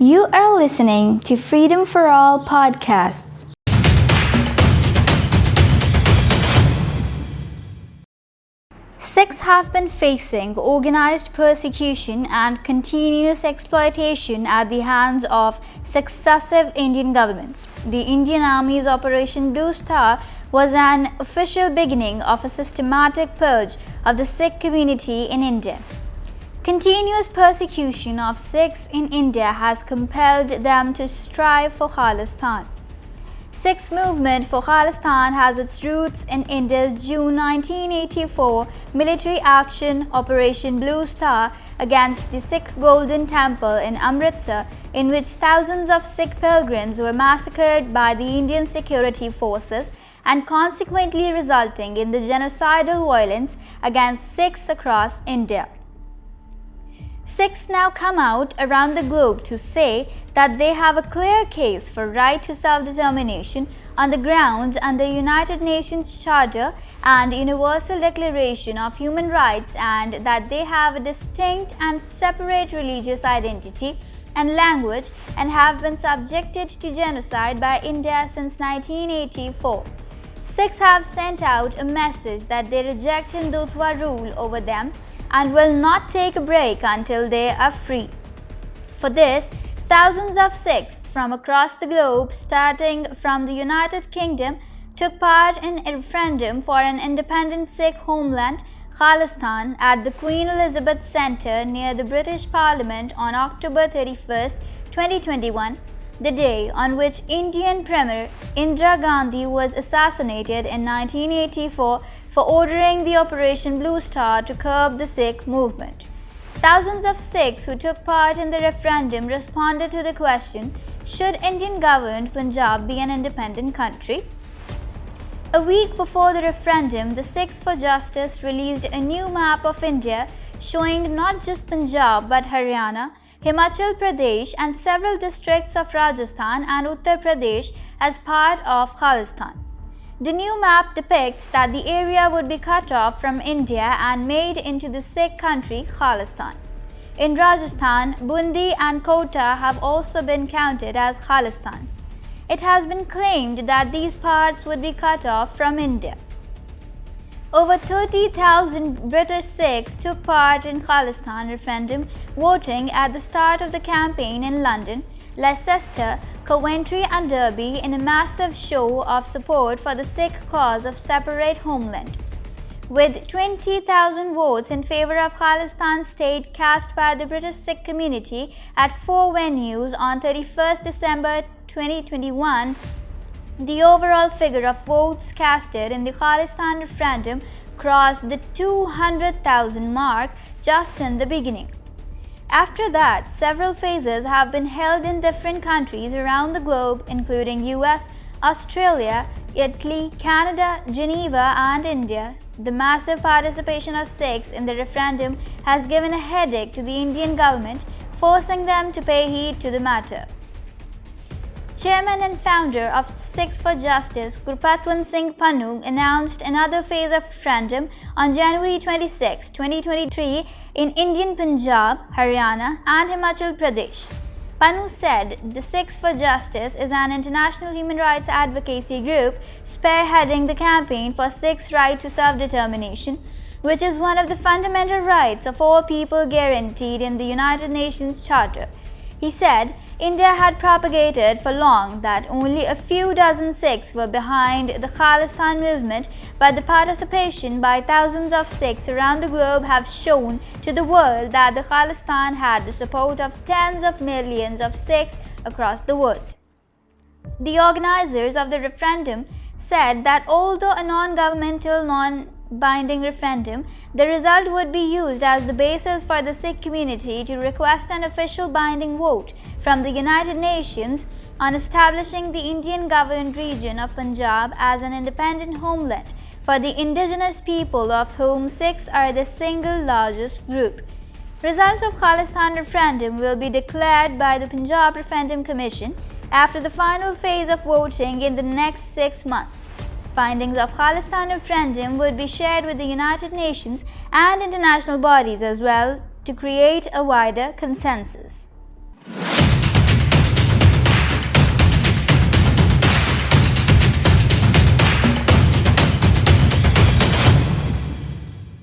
You are listening to Freedom for All podcasts. Sikhs have been facing organized persecution and continuous exploitation at the hands of successive Indian governments. The Indian Army's Operation Blue Star was an official beginning of a systematic purge of the Sikh community in India. Continuous persecution of Sikhs in India has compelled them to strive for Khalistan. Sikhs movement for Khalistan has its roots in India's June 1984 military action Operation Blue Star against the Sikh Golden Temple in Amritsar, in which thousands of Sikh pilgrims were massacred by the Indian security forces and consequently resulting in the genocidal violence against Sikhs across India. Sikhs now come out around the globe to say that they have a clear case for right to self-determination on the grounds under United Nations Charter and Universal Declaration of Human Rights, and that they have a distinct and separate religious identity and language and have been subjected to genocide by India since 1984. Sikhs have sent out a message that they reject Hindutva rule over them and will not take a break until they are free. For this, thousands of Sikhs from across the globe, starting from the United Kingdom, took part in a referendum for an independent Sikh homeland, Khalistan, at the Queen Elizabeth Centre near the British Parliament on October 31, 2021, the day on which Indian Premier Indira Gandhi was assassinated in 1984 for ordering the Operation Blue Star to curb the Sikh movement. Thousands of Sikhs who took part in the referendum responded to the question, should Indian-governed Punjab be an independent country? A week before the referendum, the Sikhs for Justice released a new map of India showing not just Punjab but Haryana, Himachal Pradesh and several districts of Rajasthan and Uttar Pradesh as part of Khalistan. The new map depicts that the area would be cut off from India and made into the Sikh country Khalistan. In Rajasthan, Bundi and Kota have also been counted as Khalistan. It has been claimed that these parts would be cut off from India. Over 30,000 British Sikhs took part in Khalistan referendum voting at the start of the campaign in London, Leicester, Coventry and Derby in a massive show of support for the Sikh cause of separate homeland. With 20,000 votes in favour of Khalistan state cast by the British Sikh community at 4 venues on 31 December 2021, the overall figure of votes casted in the Khalistan referendum crossed the 200,000 mark just in the beginning. After that, several phases have been held in different countries around the globe, including US, Australia, Italy, Canada, Geneva and India. The massive participation of Sikhs in the referendum has given a headache to the Indian government, forcing them to pay heed to the matter. Chairman and founder of Sikhs for Justice, Gurpatwant Singh Pannu, announced another phase of referendum on January 26, 2023 in Indian Punjab, Haryana and Himachal Pradesh. Pannu said the Sikhs for Justice is an international human rights advocacy group spearheading the campaign for Sikhs' right to self-determination, which is one of the fundamental rights of all people guaranteed in the United Nations Charter. He said India had propagated for long that only a few dozen Sikhs were behind the Khalistan movement, but the participation by thousands of Sikhs around the globe have shown to the world that the Khalistan had the support of tens of millions of Sikhs across the world. The organizers of the referendum said that although a non-governmental, non-binding referendum, the result would be used as the basis for the Sikh community to request an official binding vote from the United Nations on establishing the Indian-governed region of Punjab as an independent homeland for the indigenous people, of whom Sikhs are the single largest group. Results of Khalistan referendum will be declared by the Punjab Referendum Commission after the final phase of voting in the next 6 months. Findings of Khalistan referendum would be shared with the United Nations and international bodies as well to create a wider consensus.